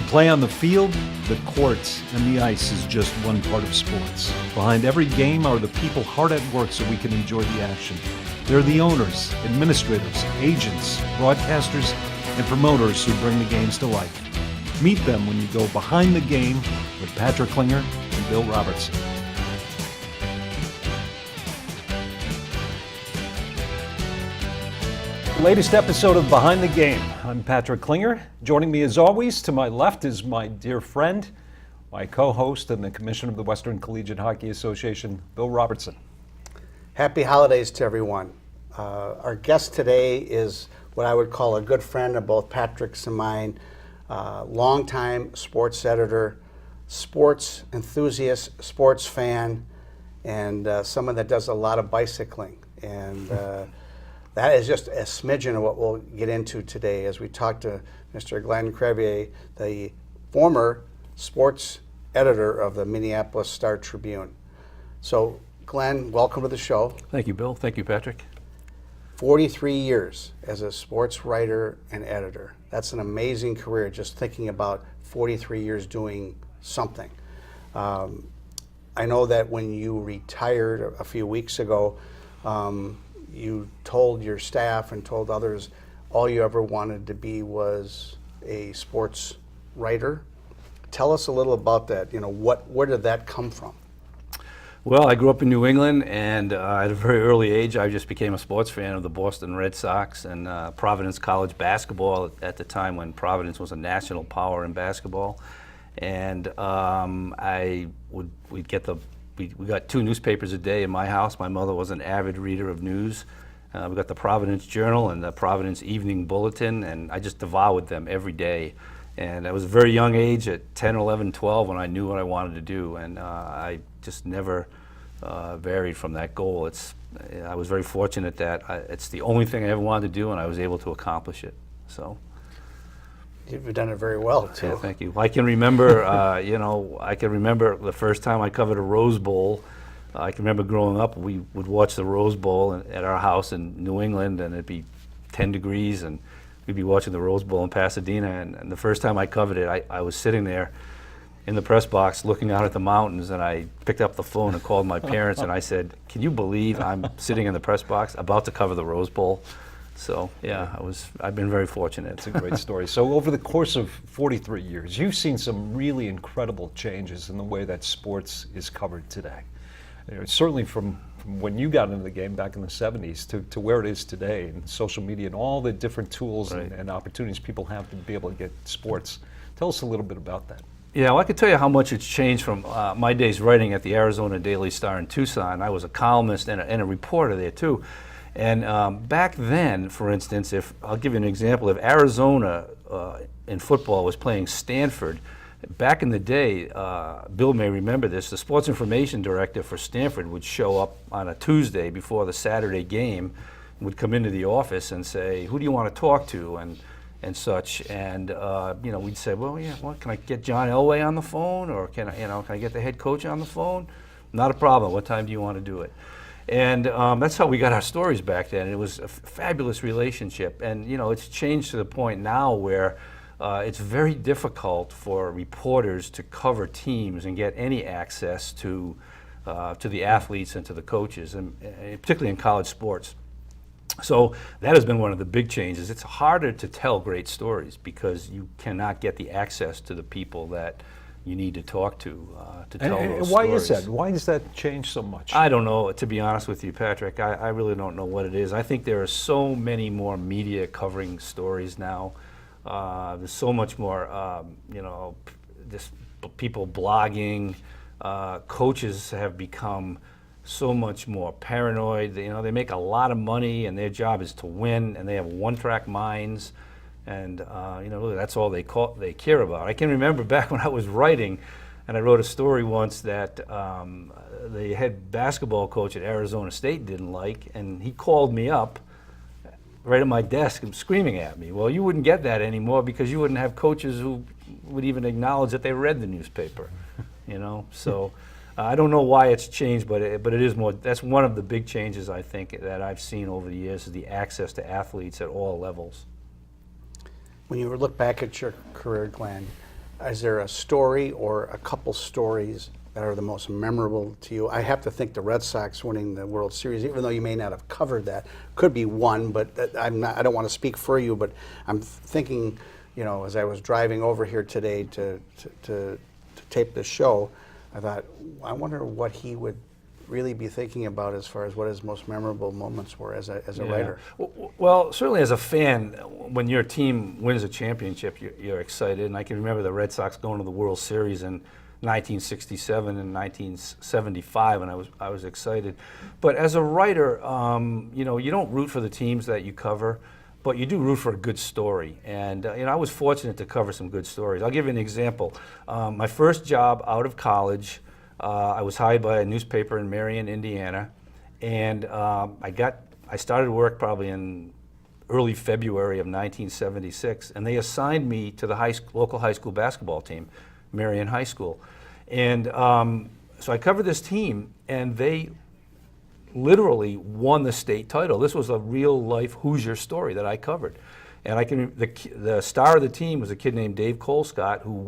play on the field, the courts, and the ice is just one part of sports. Behind every game are the people hard at work so we can enjoy the action. They're the owners, administrators, agents, broadcasters, and promoters who bring the games to life. Meet them when you go Behind the Game with Patrick Klinger and Bill Robertson. Latest episode of Behind the Game. I'm Patrick Klinger. Joining me as always, to my left is my dear friend, my co-host and the Commissioner of the Western Collegiate Hockey Association, Bill Robertson. Happy holidays to everyone. Our guest today is what I would call a good friend of both Patrick's and mine, longtime sports editor, sports enthusiast, sports fan, and someone that does a lot of bicycling. And that is just a smidgen of what we'll get into today as we talk to Mr. Glen Crevier, the former sports editor of the Minneapolis Star Tribune. So, Glen, welcome to the show. Thank you, Bill. Thank you, Patrick. 43 years as a sports writer and editor. That's an amazing career, just thinking about 43 years doing something. I know that when you retired a few weeks ago, you told your staff and told others all you ever wanted to be was a sports writer. Tell us a little about that. You know, where did that come from? Well, I grew up in New England, and at a very early age, I just became a sports fan of the Boston Red Sox and Providence College basketball at the time when Providence was a national power in basketball. And we got 2 newspapers a day in my house. My mother was an avid reader of news. We got the Providence Journal and the Providence Evening Bulletin, and I just devoured them every day. And I was a very young age, at 10, 11, 12, when I knew what I wanted to do, and I just never varied from that goal. I was very fortunate that it's the only thing I ever wanted to do, and I was able to accomplish it. So. You've done it very well, too. Yeah, thank you. I can remember, I can remember the first time I covered a Rose Bowl. I can remember growing up, we would watch the Rose Bowl at our house in New England, and it'd be 10 degrees, and we'd be watching the Rose Bowl in Pasadena. And the first time I covered it, I was sitting there in the press box looking out at the mountains, and I picked up the phone and called my parents, and I said, "Can you believe I'm sitting in the press box about to cover the Rose Bowl?" So, yeah, I've been very fortunate. It's a great story. So over the course of 43 years, you've seen some really incredible changes in the way that sports is covered today. Certainly from when you got into the game back in the 70s to where it is today, and social media and all the different tools and opportunities people have to be able to get sports. Tell us a little bit about that. Yeah, well, I can tell you how much it's changed from my days writing at the Arizona Daily Star in Tucson. I was a columnist and a reporter there, too. And back then, for instance, I'll give you an example. If Arizona in football was playing Stanford, back in the day, Bill may remember this, the sports information director for Stanford would show up on a Tuesday before the Saturday game, would come into the office and say, "Who do you want to talk to?" and such. And we'd say, "Well, yeah, can I get John Elway on the phone, or can I get the head coach on the phone?" "Not a problem. What time do you want to do it?" And that's how we got our stories back then. It was a fabulous relationship. And, it's changed to the point now where it's very difficult for reporters to cover teams and get any access to the athletes and to the coaches, and particularly in college sports. So that has been one of the big changes. It's harder to tell great stories because you cannot get the access to the people that you need to talk to tell those why stories. is that? Why does that change so much? I don't know, to be honest with you, Patrick. I really don't know what it is. I think there are so many more media covering stories now. There's so much more, just people blogging. Coaches have become so much more paranoid. They make a lot of money, and their job is to win, and they have one-track minds. And really that's all they care about. I can remember back when I was writing, and I wrote a story once that the head basketball coach at Arizona State didn't like, and he called me up right at my desk and screaming at me. Well, you wouldn't get that anymore because you wouldn't have coaches who would even acknowledge that they read the newspaper. So I don't know why it's changed, but it is more. That's one of the big changes I think that I've seen over the years, is the access to athletes at all levels. When you look back at your career, Glenn, is there a story or a couple stories that are the most memorable to you? I have to think the Red Sox winning the World Series, even though you may not have covered that, could be one, but I don't want to speak for you, but I'm thinking, as I was driving over here today to tape this show, I thought, I wonder what he would really be thinking about as far as what his most memorable moments were as a writer. Well, certainly as a fan, when your team wins a championship, you're excited. And I can remember the Red Sox going to the World Series in 1967 and 1975, and I was excited. But as a writer, you don't root for the teams that you cover, but you do root for a good story. And I was fortunate to cover some good stories. I'll give you an example. My first job out of college, I was hired by a newspaper in Marion, Indiana, and I started work probably in early February of 1976, and they assigned me to the local high school basketball team, Marion High School. And so I covered this team, and they literally won the state title. This was a real-life Hoosier story that I covered. And the star of the team was a kid named Dave Colescott, who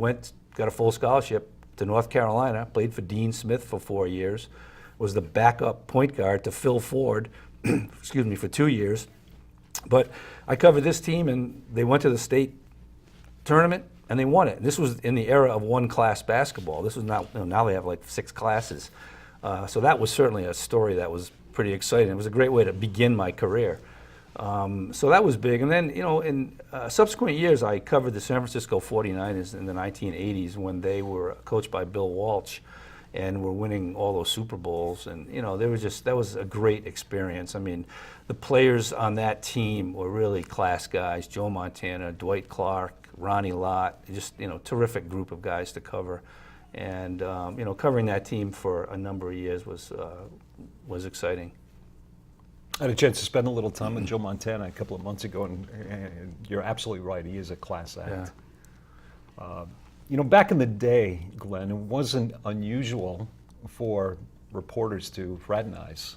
got a full scholarship to North Carolina, played for Dean Smith for 4 years, was the backup point guard to Phil Ford, excuse me, for 2 years. But I covered this team, and they went to the state tournament, and they won it. This was in the era of one-class basketball. This was not, now they have like 6 classes. So that was certainly a story that was pretty exciting. It was a great way to begin my career. So that was big. And then, in subsequent years, I covered the San Francisco 49ers in the 1980s when they were coached by Bill Walsh and were winning all those Super Bowls. And, that was a great experience. I mean, the players on that team were really class guys. Joe Montana, Dwight Clark, Ronnie Lott, just, terrific group of guys to cover. And, covering that team for a number of years was exciting. I had a chance to spend a little time with Joe Montana a couple of months ago, and you're absolutely right. He is a class act. Yeah. Back in the day, Glenn, it wasn't unusual for reporters to fraternize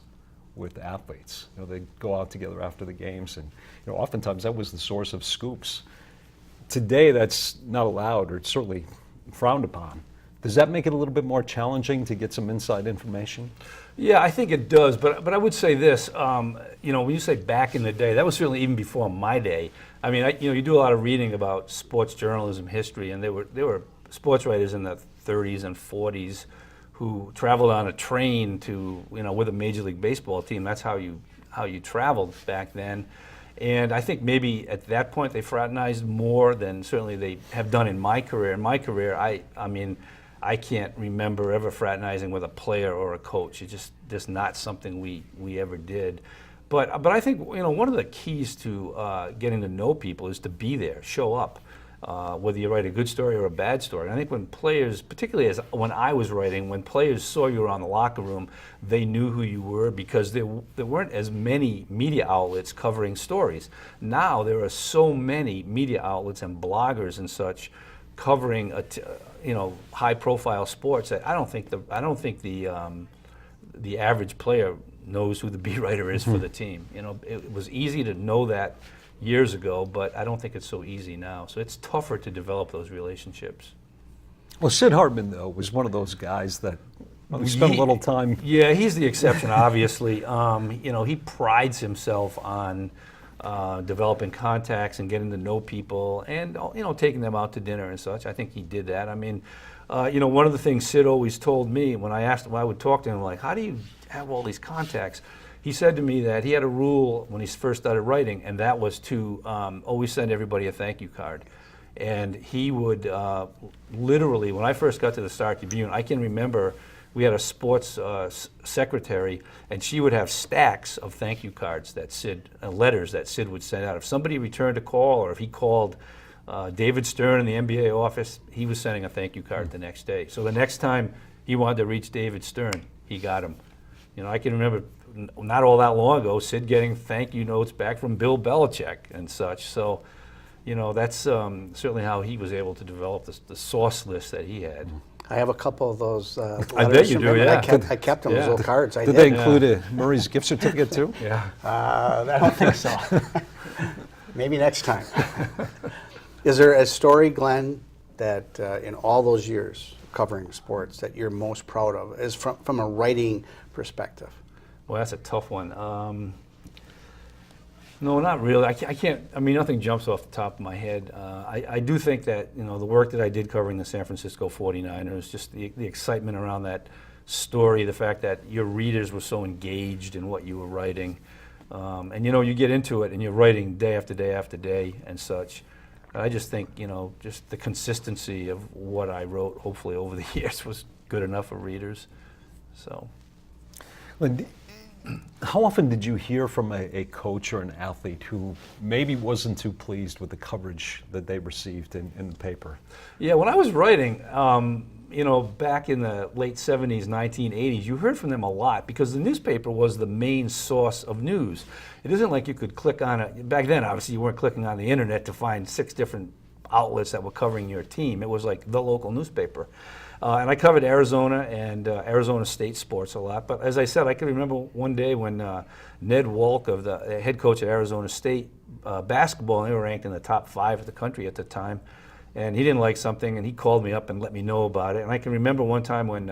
with athletes. They'd go out together after the games, and oftentimes that was the source of scoops. Today, that's not allowed, or it's certainly frowned upon. Does that make it a little bit more challenging to get some inside information? Yeah, I think it does, but I would say this, when you say back in the day, that was certainly even before my day. I mean, you do a lot of reading about sports journalism history, and there were sports writers in the 30s and 40s who traveled on a train to, with a Major League Baseball team. That's how you traveled back then. And I think maybe at that point they fraternized more than certainly they have done in my career. In my career, I can't remember ever fraternizing with a player or a coach. It's just not something we ever did. But I think one of the keys to getting to know people is to be there, show up, whether you write a good story or a bad story. And I think when players, particularly when I was writing, when players saw you around the locker room, they knew who you were because there weren't as many media outlets covering stories. Now there are so many media outlets and bloggers and such covering high-profile sports that I don't think the average player knows who the beat writer is for the team. It was easy to know that years ago, but I don't think it's so easy now. So it's tougher to develop those relationships. Well, Sid Hartman, though, was one of those guys that we spent a little time. Yeah, he's the exception, obviously. He prides himself on developing contacts and getting to know people and, taking them out to dinner and such. I think he did that. I mean, one of the things Sid always told me when I would talk to him, like, how do you have all these contacts? He said to me that he had a rule when he first started writing, and that was to always send everybody a thank you card. And he would literally, when I first got to the Star Tribune, I can remember we had a sports secretary, and she would have stacks of thank you cards that letters that Sid would send out. If somebody returned a call, or if he called David Stern in the NBA office, he was sending a thank you card the next day. So the next time he wanted to reach David Stern, he got him. I can remember not all that long ago, Sid getting thank you notes back from Bill Belichick and such. So, that's certainly how he was able to develop the sauce list that he had. I have a couple of those letters. I bet you do, yeah. I kept them as little cards. Did they include a Murray's gift certificate too? Yeah. I don't think so. Maybe next time. Is there a story, Glenn, that in all those years covering sports that you're most proud of, is from a writing perspective? Well, that's a tough one. No, not really. I can't. I mean, nothing jumps off the top of my head. I do think that the work that I did covering the San Francisco 49ers, just the excitement around that story, the fact that your readers were so engaged in what you were writing, and you get into it and you're writing day after day after day and such. I just think just the consistency of what I wrote, hopefully over the years, was good enough for readers. So. How often did you hear from a coach or an athlete who maybe wasn't too pleased with the coverage that they received in the paper? Yeah, when I was writing, back in the late 70s, 1980s, you heard from them a lot because the newspaper was the main source of news. It isn't like you could click on it. Back then, obviously, you weren't clicking on the internet to find 6 different outlets that were covering your team. It was like the local newspaper. And I covered Arizona and Arizona State sports a lot. But as I said, I can remember one day when Ned Walk, of the head coach at Arizona State basketball, and they were ranked in the top 5 of the country at the time, and he didn't like something, and he called me up and let me know about it. And I can remember one time when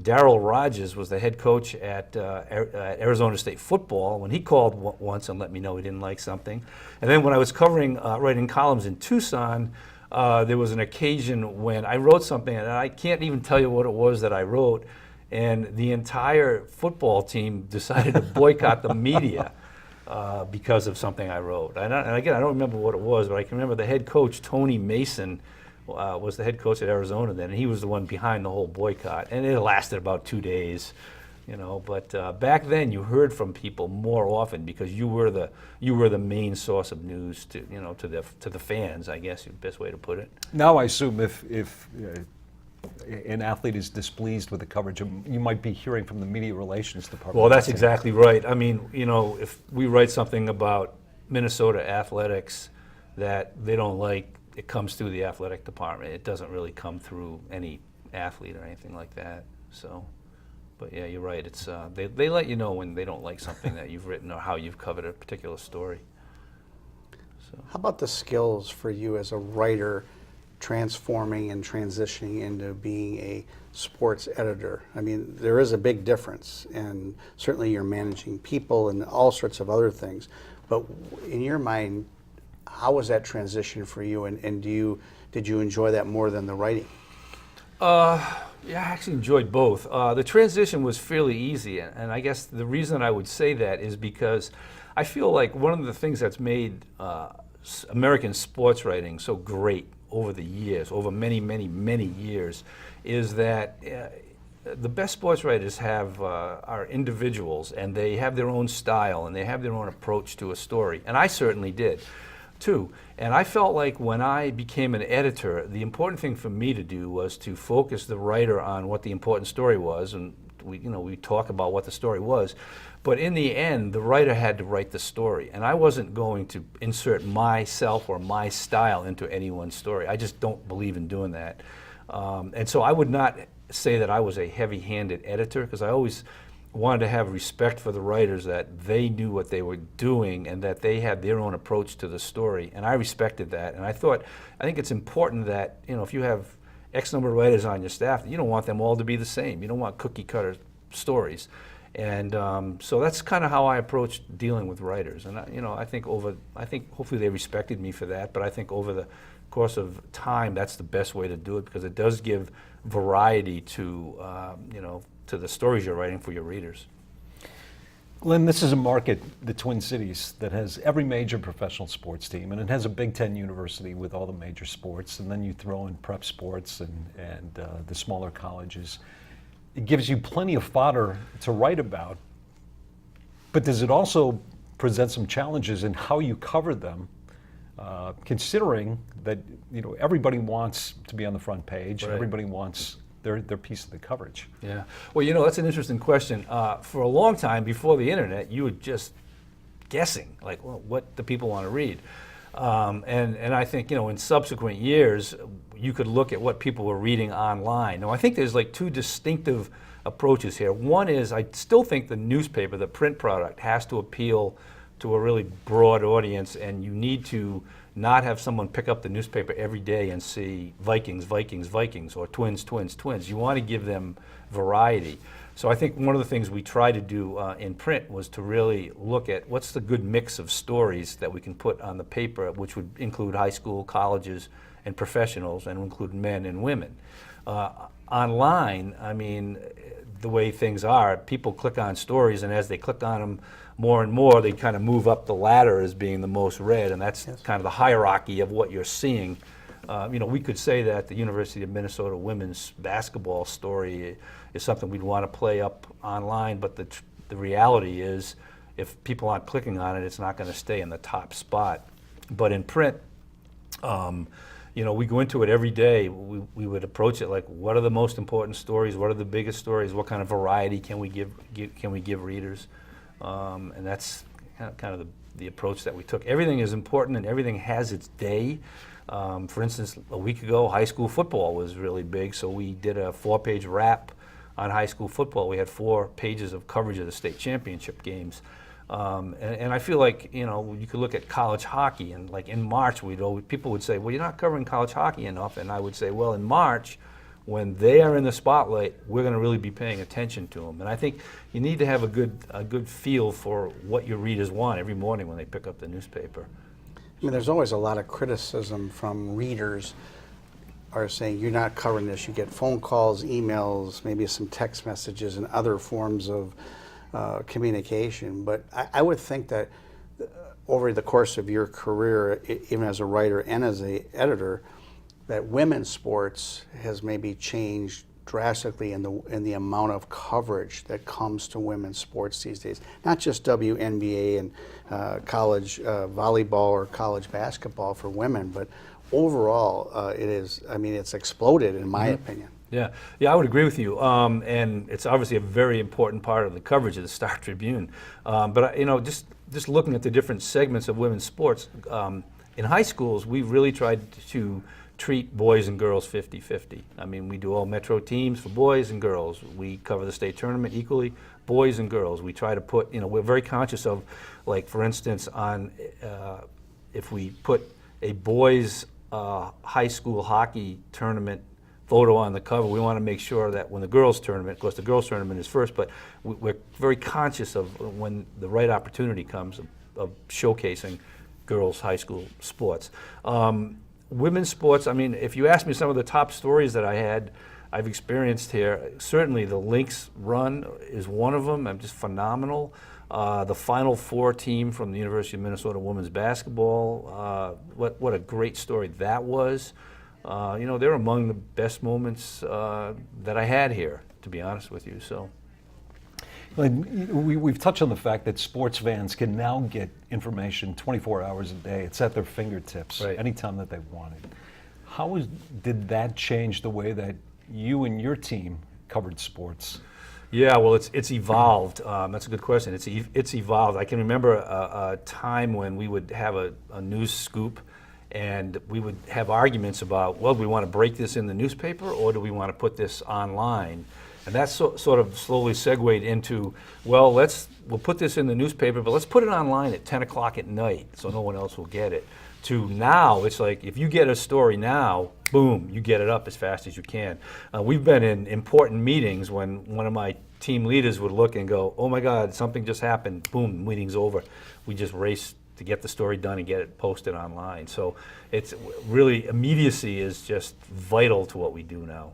Darryl Rogers was the head coach at Arizona State football, when he called once and let me know he didn't like something. And then when I was writing columns in Tucson, there was an occasion when I wrote something, and I can't even tell you what it was that I wrote, and the entire football team decided to boycott the media because of something I wrote. And again, I don't remember what it was, but I can remember the head coach, Tony Mason, was the head coach at Arizona then, and he was the one behind the whole boycott. And it lasted about 2 days. But back then you heard from people more often because you were the main source of news to the fans, I guess is the best way to put it. Now I assume if an athlete is displeased with the coverage, you might be hearing from the media relations department. Well, that's exactly right. I mean, if we write something about Minnesota athletics that they don't like, it comes through the athletic department. It doesn't really come through any athlete or anything like that. So. But yeah, you're right. It's they let you know when they don't like something that you've written or how you've covered a particular story. So. How about the skills for you as a writer transforming and transitioning into being a sports editor? I mean, there is a big difference, and certainly you're managing people and all sorts of other things. But in your mind, how was that transition for you, and did you enjoy that more than the writing? Yeah, I actually enjoyed both. The transition was fairly easy, and I guess the reason I would say that is because I feel like one of the things that's made American sports writing so great over the years, over many, many, many years, is that the best sports writers are individuals, and they have their own style, and they have their own approach to a story, and I certainly did too. And I felt like when I became an editor, the important thing for me to do was to focus the writer on what the important story was, and we talk about what the story was, but in the end, the writer had to write the story, and I wasn't going to insert myself or my style into anyone's story. I just don't believe in doing that. And so I would not say that I was a heavy-handed editor, because I always wanted to have respect for the writers, that they knew what they were doing and that they had their own approach to the story, and I respected that. And I think it's important that if you have X number of writers on your staff, you don't want them all to be the same. You don't want cookie cutter stories, and so that's kind of how I approached dealing with writers. And I think hopefully they respected me for that. But I think over the course of time, that's the best way to do it, because it does give variety to to the stories you're writing for your readers. Glenn, this is a market, the Twin Cities, that has every major professional sports team, and it has a Big Ten university with all the major sports, and then you throw in prep sports and the smaller colleges. It gives you plenty of fodder to write about, but does it also present some challenges in how you cover them, considering that everybody wants to be on the front page, right. Everybody wants their piece of the coverage. Yeah. Well, that's an interesting question. For a long time before the internet, you were just guessing, like, well, what do people want to read? And I think, in subsequent years, you could look at what people were reading online. Now, I think there's like 2 distinctive approaches here. One is, I still think the newspaper, the print product, has to appeal to a really broad audience, and you need to not have someone pick up the newspaper every day and see Vikings, Vikings, Vikings, or Twins, Twins, Twins. You want to give them variety. So I think one of the things we try to do in print was to really look at what's the good mix of stories that we can put on the paper, which would include high school, colleges, and professionals, and include men and women. Online, I mean, the way things are, people click on stories, and as they click on them more and more, they kind of move up the ladder as being the most read, and that's kind of the hierarchy of what you're seeing. We could say that the University of Minnesota women's basketball story is something we'd want to play up online, but the reality is, if people aren't clicking on it, it's not going to stay in the top spot. But in print, we go into it every day. We would approach it like, what are the most important stories? What are the biggest stories? What kind of variety can we give readers? And that's kind of the approach that we took. Everything is important, and everything has its day. For instance, a week ago, high school football was really big, so we did a 4-page wrap on high school football. We had 4 pages of coverage of the state championship games. And I feel like, you could look at college hockey, and like in March, people would say, well, you're not covering college hockey enough. And I would say, well, in March, when they are in the spotlight, we're going to really be paying attention to them. And I think you need to have a good feel for what your readers want every morning when they pick up the newspaper. I mean, there's always a lot of criticism from readers are saying, you're not covering this. You get phone calls, emails, maybe some text messages and other forms of communication. But I would think that over the course of your career, even as a writer and as an editor, that women's sports has maybe changed drastically in the amount of coverage that comes to women's sports these days. Not just WNBA and college volleyball or college basketball for women, but overall, it's exploded in my opinion. Yeah, I would agree with you. And it's obviously a very important part of the coverage of the Star Tribune. But just looking at the different segments of women's sports, in high schools, we really tried to treat boys and girls 50-50. I mean, we do all metro teams for boys and girls. We cover the state tournament equally, boys and girls. We try to put, we're very conscious of, like, for instance, if we put a boys high school hockey tournament photo on the cover, we want to make sure that when the girls tournament, of course the girls tournament is first, but we're very conscious of when the right opportunity comes of showcasing girls high school sports. Women's sports, I mean, if you ask me some of the top stories that I've experienced here, certainly the Lynx run is one of them. I'm just phenomenal. The Final Four team from the University of Minnesota women's basketball, what a great story that was. They're among the best moments that I had here, to be honest with you. So. We've touched on the fact that sports fans can now get information 24 hours a day. It's at their fingertips anytime that they want it. How did that change the way that you and your team covered sports? Yeah, well, it's evolved. That's a good question. It's evolved. I can remember a time when we would have a news scoop, and we would have arguments about, well, do we want to break this in the newspaper or do we want to put this online? And that sort of slowly segued into, well, we'll put this in the newspaper, but let's put it online at 10 o'clock at night so no one else will get it. To now, it's like, if you get a story now, boom, you get it up as fast as you can. We've been in important meetings when one of my team leaders would look and go, oh my God, something just happened, boom, meeting's over. We just race to get the story done and get it posted online. So it's really, immediacy is just vital to what we do now.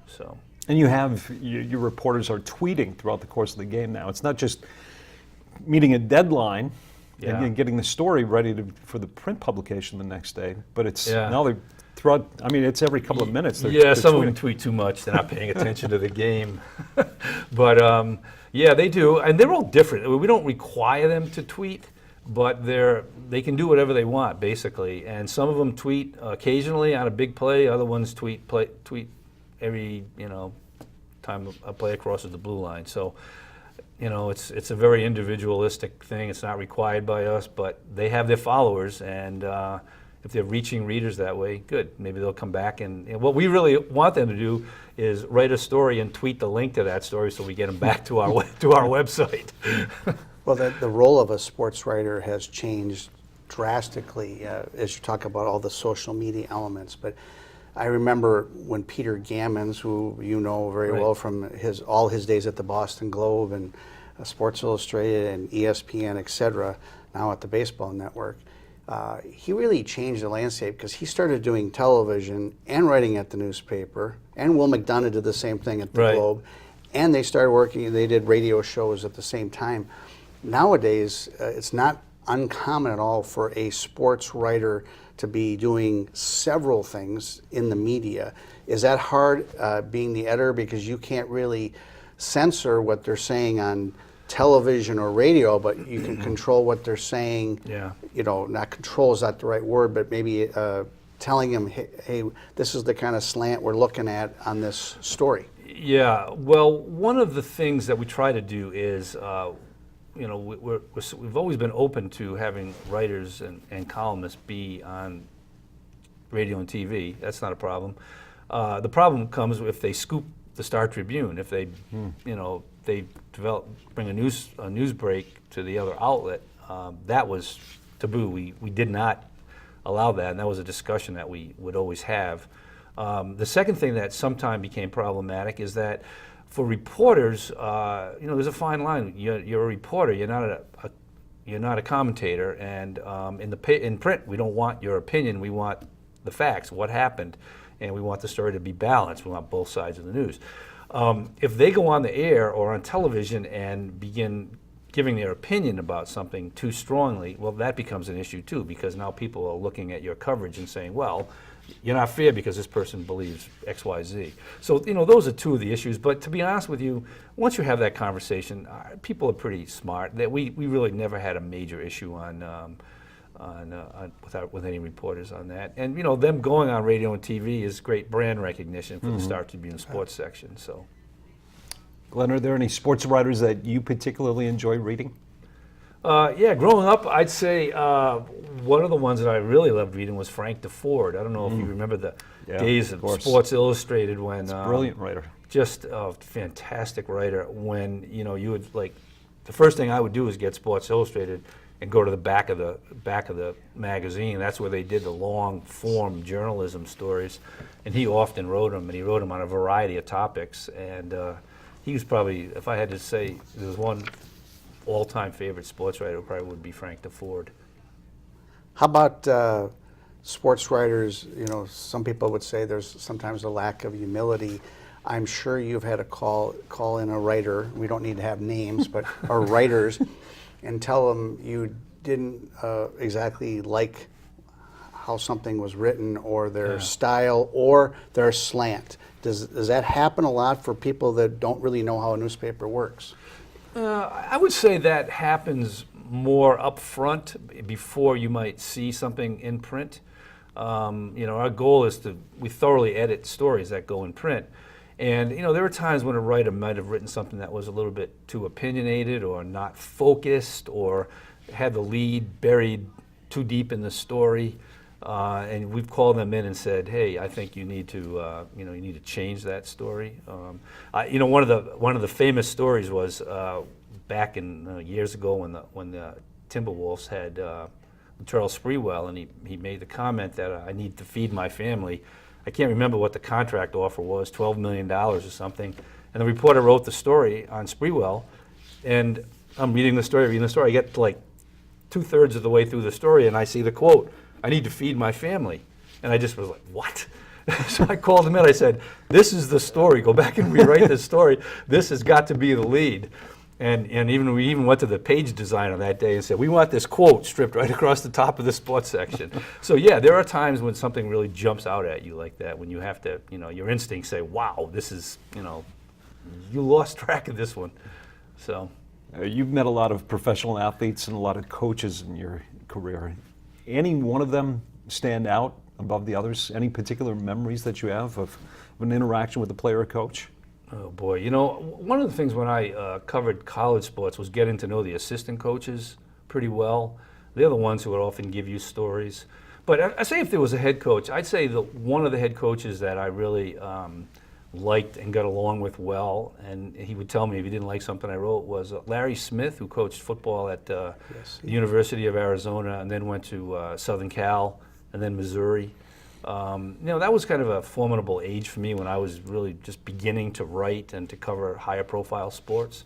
So. And you have, your reporters are tweeting throughout the course of the game now. It's not just meeting a deadline and getting the story ready for the print publication the next day, but it's now they're throughout, it's every couple of minutes. They're some of tweeting. them tweet too much. They're not paying attention to the game. But they do, and they're all different. We don't require them to tweet, but they can do whatever they want, basically. And some of them tweet occasionally on a big play. Other ones tweet every time a player crosses the blue line. So it's a very individualistic thing. It's not required by us, but they have their followers, and if they're reaching readers that way, good. Maybe they'll come back, and what we really want them to do is write a story and tweet the link to that story so we get them back to our website. Well, the role of a sports writer has changed drastically as you talk about all the social media elements. But I remember when Peter Gammons, who you know very Right. well from all his days at the Boston Globe and Sports Illustrated and ESPN, etc., now at the Baseball Network, he really changed the landscape because he started doing television and writing at the newspaper, and Will McDonough did the same thing at the Right. Globe, and they started working, they did radio shows at the same time. Nowadays, it's not uncommon at all for a sports writer to be doing several things in the media. Is that hard being the editor because you can't really censor what they're saying on television or radio, but you can control what they're saying? Yeah. You know, not control is not the right word, but maybe telling them, hey, this is the kind of slant we're looking at on this story. Yeah, well, one of the things that we try to do is, you know, we've always been open to having writers and columnists be on radio and TV. That's not a problem. The problem comes if they scoop the Star Tribune, if they, you know, they bring a news break to the other outlet. That was taboo. We did not allow that, and that was a discussion that we would always have. The second thing that sometimes became problematic is that for reporters, you know, there's a fine line. You're a reporter. You're not a commentator. And in print, we don't want your opinion. We want the facts. What happened, and we want the story to be balanced. We want both sides of the news. If they go on the air or on television and begin giving their opinion about something too strongly, well, that becomes an issue too, because now people are looking at your coverage and saying, well, you're not fair because this person believes X, Y, Z. So, you know, those are two of the issues. But to be honest with you, once you have that conversation, people are pretty smart. That we really never had a major issue with any reporters on that. And, you know, them going on radio and TV is great brand recognition for the Star Tribune sports section. So, Glenn, are there any sports writers that you particularly enjoy reading? yeah, growing up, I'd say one of the ones that I really loved reading was Frank DeFord. I don't know if you remember the days of course. Sports Illustrated when Brilliant writer. just a fantastic writer. When you know you would like, the first thing I would do is get Sports Illustrated and go to the back of the magazine. That's where they did the long form journalism stories, and he often wrote them, and he wrote them on a variety of topics. And he was probably, if I had to say, there was one all-time favorite sports writer, probably would be Frank DeFord. How about sports writers? You know, some people would say there's sometimes a lack of humility. I'm sure you've had to call in a writer. We don't need to have names, but or writers, and tell them you didn't exactly like how something was written, or their style, or their slant. Does that happen a lot for people that don't really know how a newspaper works? I would say that happens more up front before you might see something in print. You know, our goal is we thoroughly edit stories that go in print. And, you know, there are times when a writer might have written something that was a little bit too opinionated or not focused or had the lead buried too deep in the story. And we've called them in and said, "Hey, I think you need to, you know, you need to change that story." You know, one of the famous stories was back in years ago when the Timberwolves had Charles Sprewell, and he made the comment that I need to feed my family. I can't remember what the contract offer was, $12 million or something. And the reporter wrote the story on Sprewell, and I'm reading the story. I get to like 2/3 of the way through the story, and I see the quote, "I need to feed my family." And I just was like, what? So I called him in. I said, "This is the story. Go back and rewrite this story. This has got to be the lead." And we even went to the page designer that day and said, "We want this quote stripped right across the top of the sports section." So yeah, there are times when something really jumps out at you like that, when you have to, you know, your instincts say, "Wow, this is, you know, you lost track of this one." So. You've met a lot of professional athletes and a lot of coaches in your career. Any one of them stand out above the others? Any particular memories that you have of an interaction with a player or coach? Oh boy, you know, one of the things when I covered college sports was getting to know the assistant coaches pretty well. They're the ones who would often give you stories. But I say if there was a head coach, I'd say one of the head coaches that I really liked and got along with well, and he would tell me if he didn't like something I wrote, was Larry Smith, who coached football at the University of Arizona and then went to Southern Cal and then Missouri. That was kind of a formidable age for me when I was really just beginning to write and to cover higher profile sports.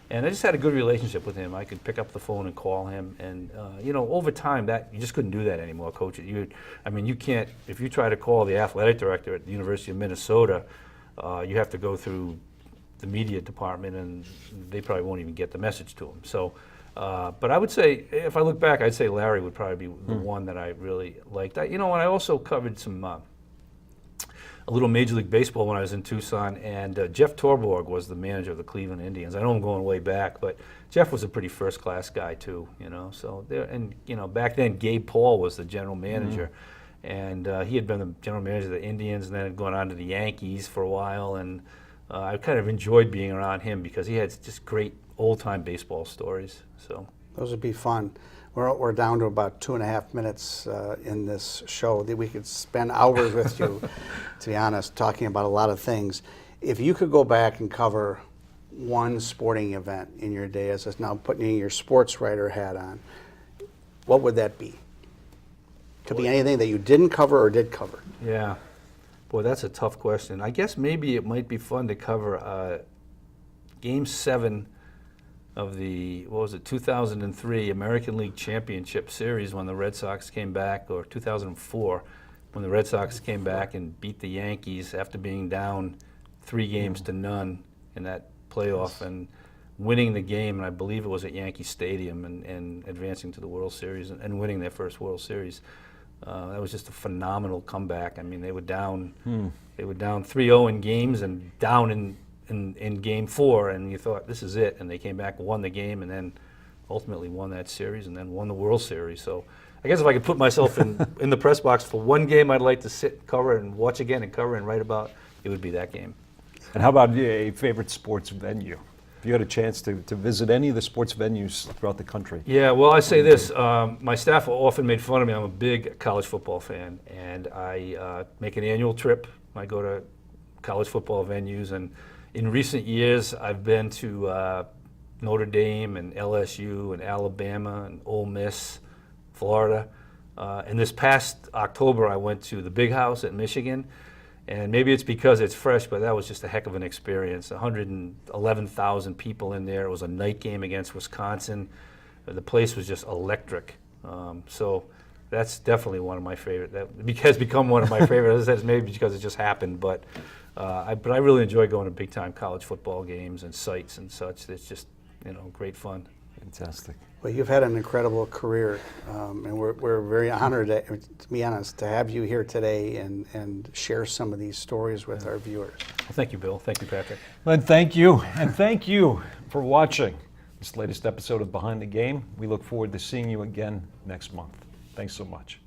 And I just had a good relationship with him. I could pick up the phone and call him. And, over time, you just couldn't do that anymore, Coach. You can't, if you try to call the athletic director at the University of Minnesota, you have to go through the media department, and they probably won't even get the message to him. So, but I would say, if I look back, I'd say Larry would probably be the one that I really liked. And I also covered a little Major League Baseball when I was in Tucson, and Jeff Torborg was the manager of the Cleveland Indians. I know I'm going way back, but Jeff was a pretty first-class guy too. So there, and back then Gabe Paul was the general manager, and he had been the general manager of the Indians, and then had gone on to the Yankees for a while, and I kind of enjoyed being around him because he had just great old-time baseball stories. So those would be fun. We're down to about 2.5 minutes in this show. We could spend hours with you, to be honest, talking about a lot of things. If you could go back and cover one sporting event in your day, as now putting your sportswriter hat on, what would that be? Could be anything that you didn't cover or did cover. Yeah. Boy, that's a tough question. I guess maybe it might be fun to cover Game 7 of the, 2003 American League Championship Series when the Red Sox came back, or 2004 when the Red Sox came back and beat the Yankees after being down 3-0 in that playoff, and winning the game, and I believe it was at Yankee Stadium, and advancing to the World Series and winning their first World Series. That was just a phenomenal comeback. I mean, they were down 3-0 in games and down in Game 4, and you thought, this is it, and they came back, won the game, and then ultimately won that series, and then won the World Series. So I guess if I could put myself in the press box for one game I'd like to sit, cover, and watch again and cover and write about, it would be that game. And how about a favorite sports venue? If you had a chance to visit any of the sports venues throughout the country. Yeah, well, I say this. My staff often made fun of me. I'm a big college football fan, and I make an annual trip. I go to college football venues, and in recent years, I've been to Notre Dame and LSU and Alabama and Ole Miss, Florida. And this past October, I went to the Big House at Michigan. And maybe it's because it's fresh, but that was just a heck of an experience. 111,000 people in there. It was a night game against Wisconsin. The place was just electric. So that's definitely one of my favorite. That has become one of my favorite. As I said, maybe because it just happened, but I really enjoy going to big-time college football games and sites and such. It's just, great fun. Fantastic. Well, you've had an incredible career, and we're very honored, to be honest, to have you here today and share some of these stories with our viewers. Well, thank you, Bill. Thank you, Patrick. And thank you. And thank you for watching this latest episode of Behind the Game. We look forward to seeing you again next month. Thanks so much.